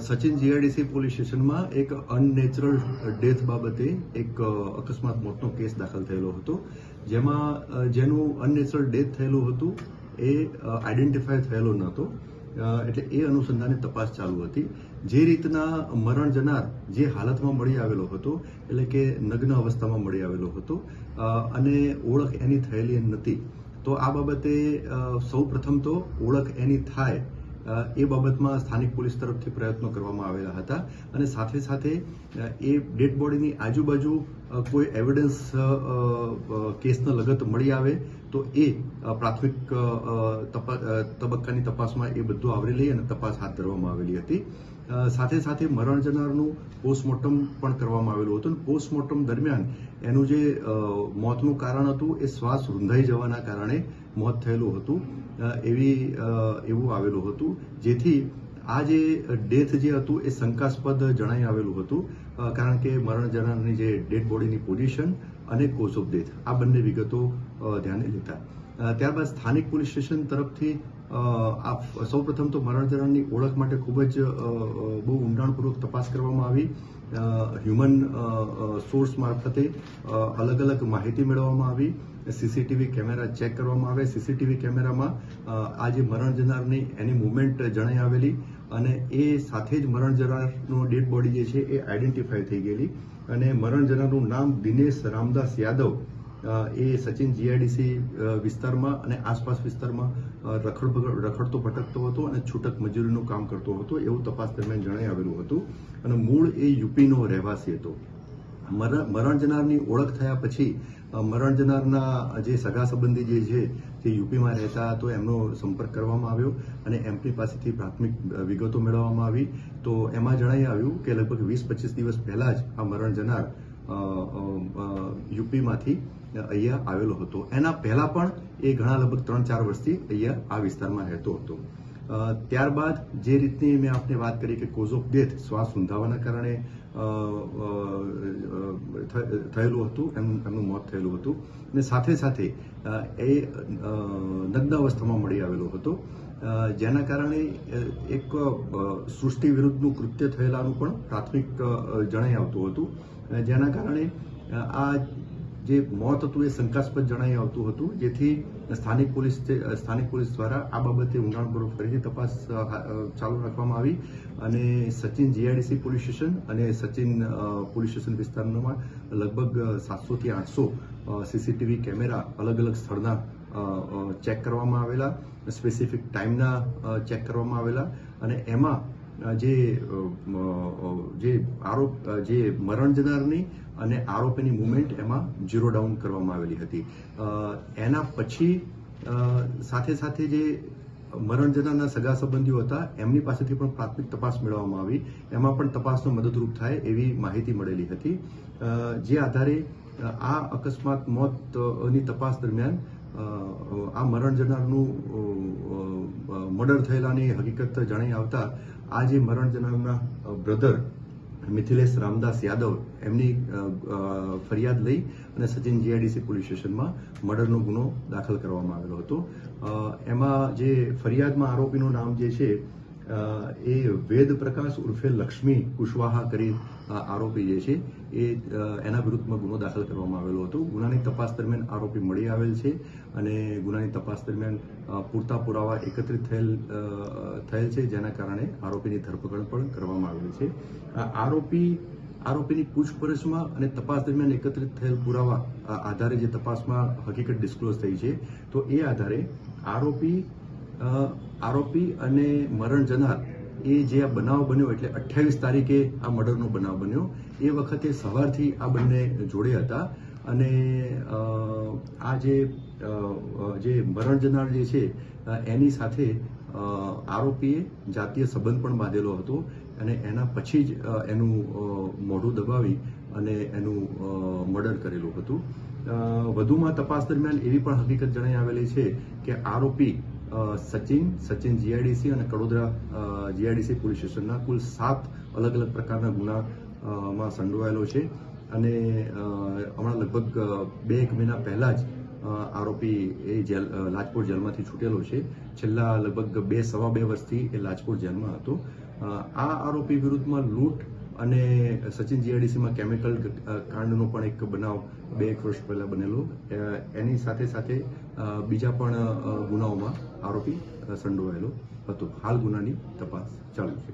Sachin GIDC police સ્ટેશનમાં એક unnatural death બાબતે એક અકસ્માત મોતનો કેસ દાખલ થયેલો હતો, જેમાં જેનું અનનેચરલ ડેથ થયેલું હતું એ આઈડેન્ટિફાય થયેલો નહોતો, એટલે એ અનુસંધાને તપાસ ચાલુ હતી. જે રીતના મરણ જનાર જે હાલતમાં મળી આવેલો હતો, એટલે કે નગ્ન અવસ્થામાં મળી આવેલો હતો અને ઓળખ એની થયેલી નથી, તો આ બાબતે સૌ પ્રથમ તો ઓળખ એની થાય એ બાબતમાં સ્થાનિક પોલીસ તરફથી પ્રયત્નો કરવામાં આવેલા હતા અને સાથે સાથે એ ડેડ બોડીની આજુબાજુ કોઈ એવિડન્સ કેસના લગત મળી આવે તો એ પ્રાથમિક તબક્કાની તપાસમાં એ બધું આવરી લઈ અને તપાસ હાથ ધરવામાં આવેલી હતી. સાથે સાથે મરણ જનારનું પોસ્ટમોર્ટમ પણ કરવામાં આવેલું હતું. પોસ્ટમોર્ટમ દરમિયાન એનું જે મોતનું કારણ હતું એ શ્વાસ રૂંધાઈ જવાના કારણે મોત થયેલું હતું એવું આવેલું હતું, જેથી આ જે ડેથ જે હતું એ શંકાસ્પદ જણાઈ આવેલું હતું, કારણ કે મરણ જનારની જે ડેડ બોડીની પોઝિશન અને કોઝ ઓફ ડેથ આ બંને વિગતો ધ્યાને લેતા ત્યારબાદ સ્થાનિક પોલીસ સ્ટેશન તરફથી સૌ પ્રથમ તો મરણ જનારની ઓળખ માટે ખૂબ જ બહુ ઊંડાણપૂર્વક તપાસ કરવામાં આવી. હ્યુમન સોર્સ મારફતે અલગ અલગ માહિતી મેળવવામાં આવી. સીસીટીવી કેમેરા ચેક કરવામાં આવે. સીસીટીવી કેમેરામાં આ જે મરણ જનારની એની મુવમેન્ટ જણાઈ આવેલી અને એ સાથે જ મરણ જનારનું ડેડ બોડી જે છે એ આઈડેન્ટિફાય થઈ ગયેલી અને મરણ જનારનું નામ દિનેશ રામદાસ યાદવ એ સચિન જીઆઈડીસી વિસ્તારમાં અને આસપાસ વિસ્તારમાં રખડતો ભટકતો હતો અને છૂટક મજૂરીનું કામ કરતો હતો એવું તપાસ દરમિયાન જણાઈ આવેલું હતું અને મૂળ એ યુપીનો રહેવાસી હતો. મરણ જનારની ઓળખ થયા પછી મરણ જનારના જે સગા સંબંધી જે છે જે યુપીમાં રહેતા તો એમનો સંપર્ક કરવામાં આવ્યો અને એમની પાસેથી પ્રાથમિક વિગતો મેળવવામાં આવી. તો એમાં જણાઈ આવ્યું કે લગભગ 20-25 દિવસ પહેલા જ આ મરણ જનાર યુપીમાંથી અહીંયા આવેલો હતો. એના પહેલા પણ એ ઘણા લગભગ 3-4 વર્ષથી અહીંયા આ વિસ્તારમાં રહેતો હતો. ત્યારબાદ જે રીતની મેં આપને વાત કરી કે કોઝ ઓફ ડેથ શ્વાસ રૂંધાવાના કારણે થયેલું હતું, એમનું મોત થયેલું હતું અને સાથે સાથે એ નગ્ન અવસ્થામાં મળી આવેલો હતો, જેના કારણે એક સૃષ્ટિ વિરુદ્ધનું કૃત્ય થયેલાનું પણ પ્રાથમિક જણાઈ આવતું હતું, જેના કારણે આ જે મોત હતું એ શંકાસ્પદ જણાઈ આવતું હતું, જેથી સ્થાનિક પોલીસ દ્વારા આ બાબતે ઊંડાણપૂર્વક ફરીથી તપાસ ચાલુ રાખવામાં આવી અને સચિન જીઆઈડીસી પોલીસ સ્ટેશન અને સચિન પોલીસ સ્ટેશન વિસ્તારમાં લગભગ 700 થી 800 સીસીટીવી કેમેરા અલગ અલગ સ્થળના ચેક કરવામાં આવેલા, સ્પેસિફિક ટાઈમના ચેક કરવામાં આવેલા અને એમાં જે મરણ જનારની અને આરોપીની મુવમેન્ટ એમાં ઝીરો ડાઉન કરવામાં આવેલી હતી. એના પછી સાથે સાથે જે મરણ જનારના સગા સંબંધીઓ હતા એમની પાસેથી પણ પ્રાથમિક તપાસ મેળવવામાં આવી. એમાં પણ તપાસનો મદદરૂપ થાય એવી માહિતી મળેલી હતી, જે આધારે આ અકસ્માત મોતની તપાસ દરમિયાન આ મરણ જનારનું મર્ડર થયેલાની હકીકત જણાઈ આવતા આ જે મરણ જનારના બ્રધર મિથિલેશ રામદાસ યાદવ એમની ફરિયાદ લઈ અને સચિન જીઆઈડીસી પોલીસ સ્ટેશનમાં મર્ડરનો ગુનો દાખલ કરવામાં આવેલો હતો. એમાં જે ફરિયાદમાં આરોપીનું નામ જે છે એ વેદ પ્રકાશ ઉર્ફે લક્ષ્મી કુશવાહા કરી આરોપી જે છે એ એના વિરુદ્ધમાં ગુનો દાખલ કરવામાં આવેલો હતો. ગુનાની તપાસ દરમિયાન આરોપી મળી આવેલ છે અને ગુનાની તપાસ દરમિયાન પૂરતા પુરાવા એકત્રિત થયેલ છે, જેના કારણે આરોપીની ધરપકડ પણ કરવામાં આવેલી છે. આરોપીની પૂછપરછમાં અને તપાસ દરમિયાન એકત્રિત થયેલ પુરાવા આધારે જે તપાસમાં હકીકત ડિસ્ક્લોઝ થઈ છે, તો એ આધારે આરોપી અને મરણ જનાર એ જે આ બનાવ બન્યો એટલે 28 તારીખે આ મર્ડરનો બનાવ બન્યો, એ વખતે સવારથી આ બંને જોડે હતા અને આ જે મરણ જનાર જે છે એની સાથે આરોપીએ જાતીય સંબંધ પણ બાંધેલો હતો અને એના પછી જ એનું મોઢું દબાવી અને એનું મર્ડર કરેલું હતું. વધુમાં તપાસ દરમિયાન એવી પણ હકીકત જણાઈ આવેલી છે કે આરોપી સચિન જીઆઈડીસી અને કડોદરા જીઆઈડીસી પોલીસ સ્ટેશનના કુલ 7 અલગ અલગ પ્રકારના ગુનામાં સંડોવાયેલો છે અને હમણાં લગભગ 2-1 મહિના પહેલા જ આરોપી એ લાજપોર જેલમાંથી છૂટેલો છે. છેલ્લા લગભગ 2-2.5 વર્ષથી એ લાજપોર જેલમાં હતો આ આરોપી વિરુદ્ધમાં લૂંટ અને સચિન જીઆઈડીસીમાં કેમિકલ કાંડનો પણ એક બનાવ 2-1 વર્ષ પહેલા બનેલો. એની સાથે સાથે બીજા પણ ગુનાઓમાં આરોપી સંડોવાયેલો હતો. હાલ ગુનાની તપાસ ચાલુ છે.